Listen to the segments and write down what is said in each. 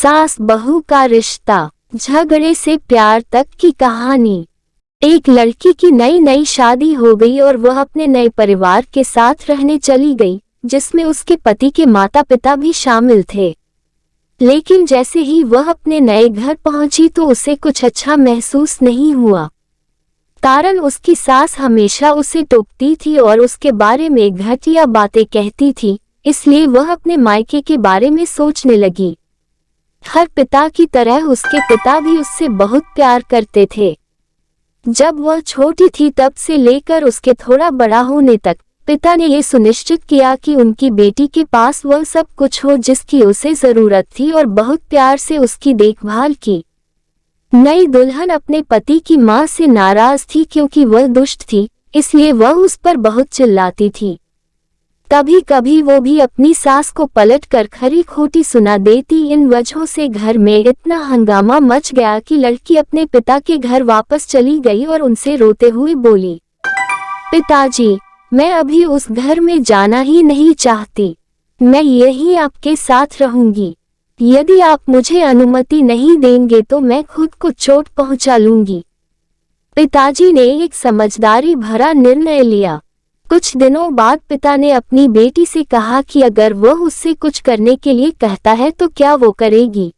सास बहू का रिश्ता, झगड़े से प्यार तक की कहानी। एक लड़की की नई नई शादी हो गई और वह अपने नए परिवार के साथ रहने चली गई, जिसमें उसके पति के माता पिता भी शामिल थे। लेकिन जैसे ही वह अपने नए घर पहुंची तो उसे कुछ अच्छा महसूस नहीं हुआ। कारण उसकी सास हमेशा उसे टोकती थी और उसके बारे में घटिया बातें कहती थी, इसलिए वह अपने मायके के बारे में सोचने लगी। हर पिता की तरह उसके पिता भी उससे बहुत प्यार करते थे। जब वह छोटी थी तब से लेकर उसके थोड़ा बड़ा होने तक पिता ने यह सुनिश्चित किया कि उनकी बेटी के पास वह सब कुछ हो जिसकी उसे जरूरत थी और बहुत प्यार से उसकी देखभाल की। नई दुल्हन अपने पति की मां से नाराज थी क्योंकि वह दुष्ट थी, इसलिए वह उस पर बहुत चिल्लाती थी। कभी कभी वो भी अपनी सास को पलट कर खरी खोटी सुना देती। इन वजहों से घर में इतना हंगामा मच गया कि लड़की अपने पिता के घर वापस चली गई और उनसे रोते हुए बोली, पिताजी, मैं अभी उस घर में जाना ही नहीं चाहती। मैं यहीं आपके साथ रहूंगी। यदि आप मुझे अनुमति नहीं देंगे तो मैं खुद को चोट पहुंचा लूंगी। पिताजी ने एक समझदारी भरा निर्णय लिया। कुछ दिनों बाद पिता ने अपनी बेटी से कहा कि अगर वह उससे कुछ करने के लिए कहता है तो क्या वो करेगी।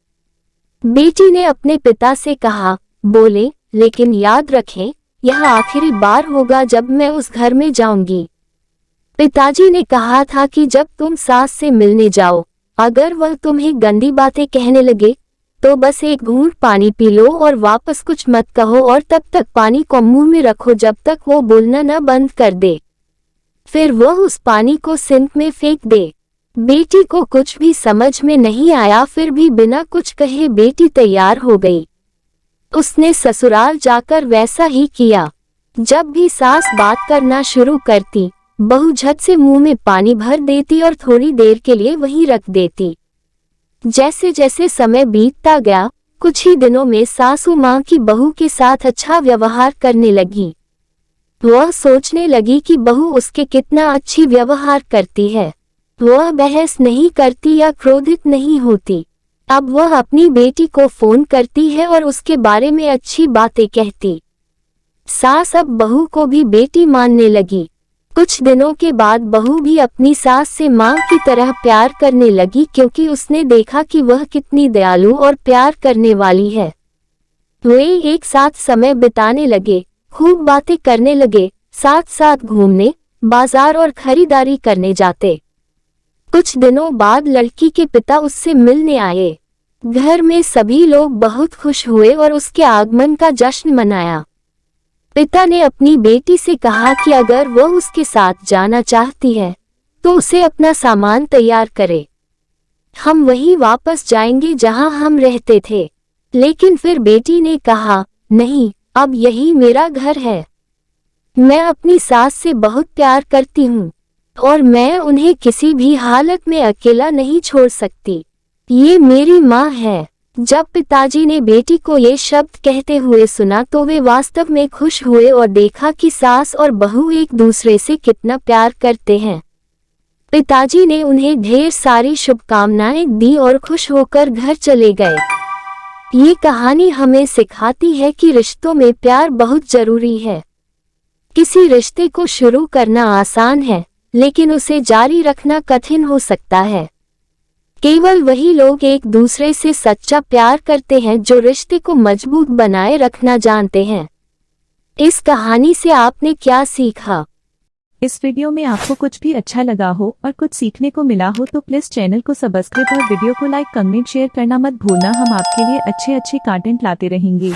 बेटी ने अपने पिता से कहा, बोले, लेकिन याद रखें, यह आखिरी बार होगा जब मैं उस घर में जाऊंगी। पिताजी ने कहा था कि जब तुम सास से मिलने जाओ, अगर वह तुम्हें गंदी बातें कहने लगे तो बस एक घूंट पानी पी लो और वापस कुछ मत कहो और तब तक पानी को मुंह में रखो जब तक वो बोलना न बंद कर दे। फिर वह उस पानी को सिंक में फेंक दे। बेटी को कुछ भी समझ में नहीं आया, फिर भी बिना कुछ कहे बेटी तैयार हो गई। उसने ससुराल जाकर वैसा ही किया। जब भी सास बात करना शुरू करती, बहू झट से मुंह में पानी भर देती और थोड़ी देर के लिए वहीं रख देती। जैसे जैसे समय बीतता गया, कुछ ही दिनों में सासू मां की बहू के साथ अच्छा व्यवहार करने लगी। वह सोचने लगी कि बहू उसके कितना अच्छी व्यवहार करती है। वह बहस नहीं करती या क्रोधित नहीं होती। अब वह अपनी बेटी को फोन करती है और उसके बारे में अच्छी बातें कहती। सास अब बहू को भी बेटी मानने लगी। कुछ दिनों के बाद बहू भी अपनी सास से मां की तरह प्यार करने लगी क्योंकि उसने देखा कि वह कितनी दयालु और प्यार करने वाली है। वे एक साथ समय बिताने लगे, खूब बातें करने लगे, साथ साथ घूमने, बाजार और खरीदारी करने जाते। कुछ दिनों बाद लड़की के पिता उससे मिलने आए। घर में सभी लोग बहुत खुश हुए और उसके आगमन का जश्न मनाया। पिता ने अपनी बेटी से कहा कि अगर वह उसके साथ जाना चाहती है तो उसे अपना सामान तैयार करे। हम वहीं वापस जाएंगे जहां हम रहते थे। लेकिन फिर बेटी ने कहा, नहीं, अब यही मेरा घर है। मैं अपनी सास से बहुत प्यार करती हूँ और मैं उन्हें किसी भी हालत में अकेला नहीं छोड़ सकती। ये मेरी माँ है। जब पिताजी ने बेटी को ये शब्द कहते हुए सुना तो वे वास्तव में खुश हुए और देखा कि सास और बहू एक दूसरे से कितना प्यार करते हैं। पिताजी ने उन्हें ढेर सारी शुभकामनाएं दी और खुश होकर घर चले गए। ये कहानी हमें सिखाती है कि रिश्तों में प्यार बहुत जरूरी है। किसी रिश्ते को शुरू करना आसान है, लेकिन उसे जारी रखना कठिन हो सकता है। केवल वही लोग एक दूसरे से सच्चा प्यार करते हैं जो रिश्ते को मजबूत बनाए रखना जानते हैं। इस कहानी से आपने क्या सीखा? इस वीडियो में आपको कुछ भी अच्छा लगा हो और कुछ सीखने को मिला हो तो प्लीज चैनल को सब्सक्राइब और वीडियो को लाइक, कमेंट, शेयर करना मत भूलना। हम आपके लिए अच्छे कंटेंट लाते रहेंगे।